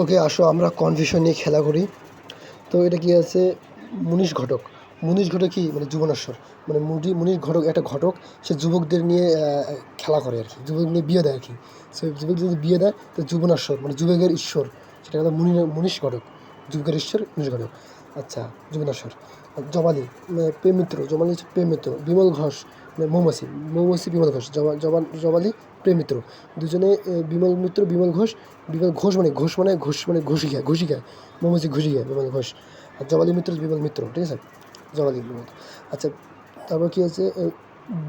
ওকে, আসো আমরা কনফিউশন নিয়ে খেলা করি। তো এটা কি আছে, মুনিশ ঘটক। মুনিশ ঘটক কি মানে যুবনেশ্বর, মানে মুনিশ ঘটক একটা ঘটক, সে যুবকদের নিয়ে খেলা করে আর কি, যুবক নিয়ে বিয়ে দেয় আর কি। সে যুবক যদি বিয়ে দেয় তো যুবনেশ্বর মানে যুবকের ঈশ্বর, সেটা হলো মুনিশ ঘটক, যুবকের ঈশ্বর মুনিশ ঘটক। আচ্ছা, যুবনেশ্বর। আর জবালি মানে প্রেম মিত্র, জবালি হচ্ছে প্রেম মিত্র। বিমল ঘোষ মানে মৌমাছি, মৌমাছি বিমল ঘোষ, জবালি প্রেম মিত্র। দুজনে বিমল মিত্র, বিমল ঘোষ। বিমল ঘোষ মানে ঘুষি খায়, মৌমাছি ঘুষি খায় বিমল ঘোষ। আর জবালি মিত্র বিমল মিত্র, ঠিক আছে, জবালি বিমল। আচ্ছা, তারপর কী আছে,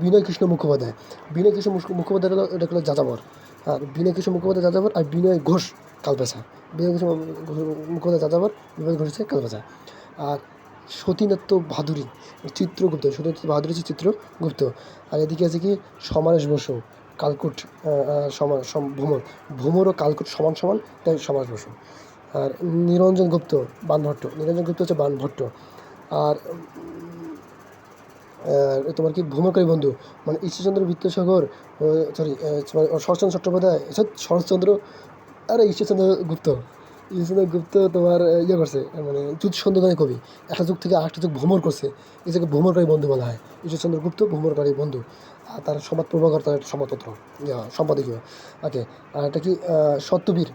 বিনয় কৃষ্ণ মুখোপাধ্যায়। বিনয় কৃষ্ণ মুখোপাধ্যায় হলো, এটা হলো যাযাবর। আর বিনয় কৃষ্ণ মুখোপাধ্যায় যাযাবর, আর বিনয় ঘোষ কালপেশা। বিনয় কৃষ্ণ মুখোপাধ্যায় যাযাবর, বিনয় ঘোষ হচ্ছে কালপেশা। আর সতীনাথ ভাদুরী চিত্রগুপ্ত, সতীনাথ ভাদুরী হচ্ছে চিত্রগুপ্ত। আর এদিকে আছে কি সমারেশ বসু, কালকুট, ভ্রমর। ভ্রমর ও কালকুট সমান সমান, তাই সমারেশ বসু। আর নিরঞ্জন গুপ্ত বানভট্ট, নিরঞ্জন গুপ্ত হচ্ছে বানভট্ট। আর তোমার কি ভ্রমণকারী বন্ধু মানে ঈশ্বরচন্দ্র বিদ্যাসাগর, সরি, শরৎচন্দ্র চট্টোপাধ্যায়, শরৎচন্দ্র, আরে ঈশ্বরচন্দ্র গুপ্ত তোমার ইয়ে করছে, মানে যুগ সন্ধিক্ষণের কবি, একটা যুগ থেকে আরেকটা যুগ ভ্রমণ করছে, এটাকে ভ্রমণকারী বন্ধু বলা হয়। ঈশ্বরচন্দ্র গুপ্ত ভ্রমণকারী বন্ধু। আর তার সংবাদ প্রভাকর, তার একটা সংবাদপত্র সম্পাদকীয়। ওকে, আর এটা কি সত্যবীর।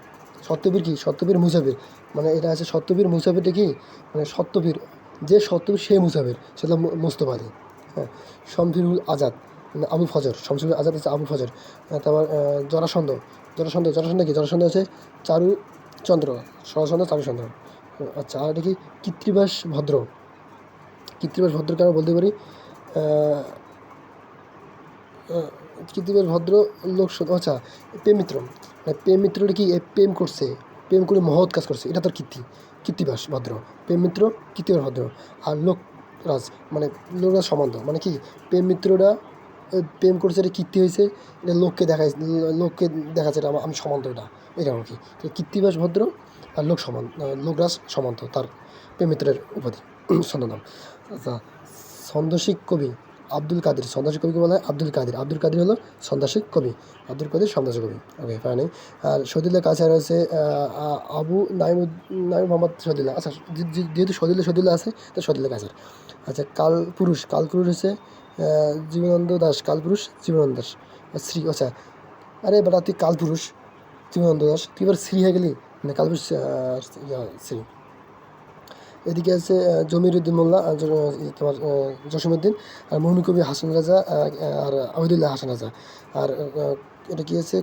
সত্যবীর কি, সত্যবীর মুসাফির, মানে এটা আছে সত্যবীর মুসাফিরটা কি, মানে সত্যবীর, যে সত্যবীর সে মুসাফির, সেটা মোস্তফা আলী। হ্যাঁ, শমসিরুল আজাদ মানে আবু ফজর, শমসিরুল আজাদ হচ্ছে আবু ফজর। তারপর জরাসন্ধ কি, জরাসন্ধ হচ্ছে চারুচন্দ্র, শরৎচন্দ্র চারুচন্দ্র। আচ্ছা, আর এটা কি কৃত্তিবাস ভদ্র। কৃত্তিবাস ভদ্রকে আমরা বলতে পারি কৃত্তিবাস ভদ্র লোক। আচ্ছা, প্রেম মিত্র, মানে প্রেম মিত্রটা কি প্রেম করছে, প্রেম করে মহৎ কাজ করছে, এটা তোর কৃত্তিবাস ভদ্র। প্রেম মিত্র, কৃত্তিবাস ভদ্র। আর লোকরাজ মানে লোকরাজ সম্বন্ধ, মানে কি প্রেম মিত্ররা প্রেম করছে, এটা কীর্তি হয়েছে, এটা লোককে দেখাচ্ছে এটা আমি সম্বন্ধ, এটা আর কি। তো কৃত্তিবাস ভদ্র আর লোকরাজ সম্বন্ধ তার প্রেম মিত্রের উপাধি, ছদ্মনাম। আচ্ছা, ছন্দশিক কবি আব্দুল কাদের। ছন্দশিক কবিকে বলা হয় আব্দুল কাদের। আব্দুল কাদের হলো ছন্দশিক কবি, আব্দুল কাদের ছন্দশিক কবি। ওকে, ফাইন। আর শহীদুল্লাহ কাছে রয়েছে আবু নাইম মোহাম্মদ শহীদুল্লাহ। আচ্ছা, যেহেতু শহীদুল্লাহ আছে, তো শহীদুল্লাহ কাছের। আচ্ছা, কালপুরুষ হচ্ছে জীবনানন্দ দাস। কালপুরুষ জীবনানন্দ দাস। আর শ্রী, আচ্ছা, আরে বেটা তুই কালপুরুষ জীবনানন্দ দাস, তুই এবার শ্রী হয়ে গেলি, মানে কালপুরুষ শ্রী। এদিকে আছে জমিরুদ্দিন মোল্লা, তোমার জসিমউদ্দিন। আর মৌনী কবি হাসান রাজা, আর আবিদুল্লাহ হাসান রাজা। আর এটা কি আছে